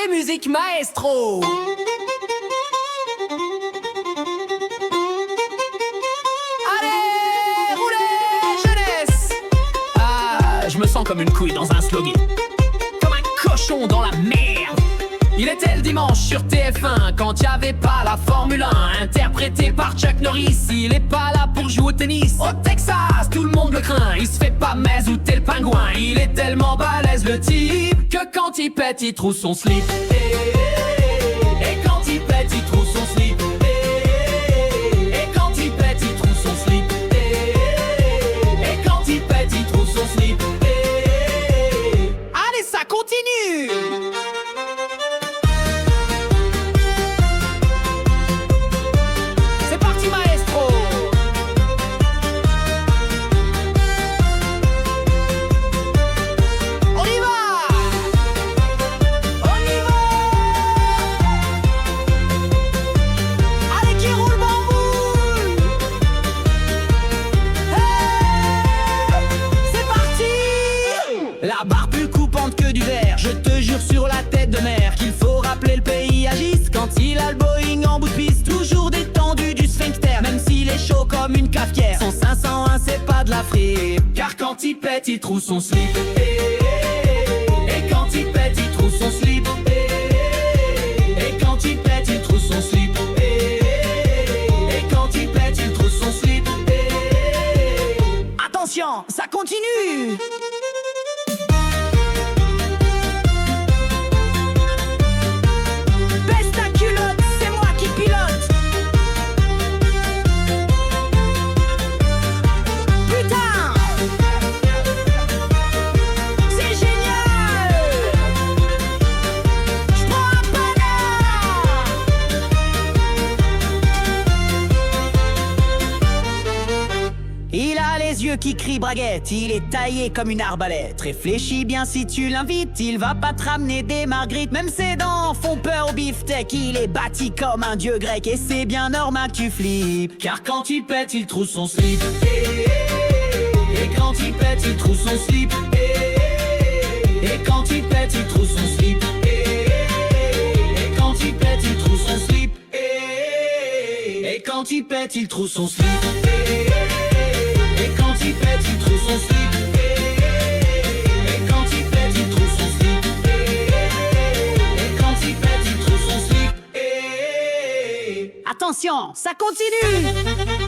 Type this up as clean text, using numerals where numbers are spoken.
Allez, musique maestro. Allez, roulez, jeunesse. Ah, je me sens comme une couille dans un slogan, comme un cochon dans la merde. Il était le dimanche sur TF1 quand y avait pas la Formule 1, interprété par Chuck Norris. Il est pas là pour jouer au tennis. Au Texas, tout le monde le craint. Il se fait pas mais ou t'es le pingouin. Il est tellement balèze le type que quand il pète, il trouve son slip. Et quand il pète, il trouve son slip. Et quand il pète, il trouve son slip. Et quand il pète, il trouve son slip. Allez, ça continue. La barre plus coupante que du verre, je te jure sur la tête de mer qu'il faut rappeler le pays agisse quand il a le Boeing en bout de piste. Toujours détendu du sphincter, même s'il est chaud comme une cafetière. Son 501 c'est pas de la frite, car quand il pète il trouve son slip. Et quand il pète il trouve son slip. Et quand il pète il trouve son slip. Et quand il pète il trouve son slip. Attention, ça continue. Il a les yeux qui crient braguette, il est taillé comme une arbalète. Réfléchis bien si tu l'invites, il va pas te ramener des margrites. Même ses dents font peur au beefsteak, il est bâti comme un dieu grec. Et c'est bien normal que tu flippes, car quand il pète, il trouve son slip. Et quand il pète, il trouve son slip. Et quand il pète, il trouve son slip. Et quand il pète, il trouve son slip. Et quand il pète, il trouve son slip. Et quand il pète, il trouve son slip. Et quand il pète, il trouve son slip. Et quand il pète, il trouve son slip. Attention, ça continue.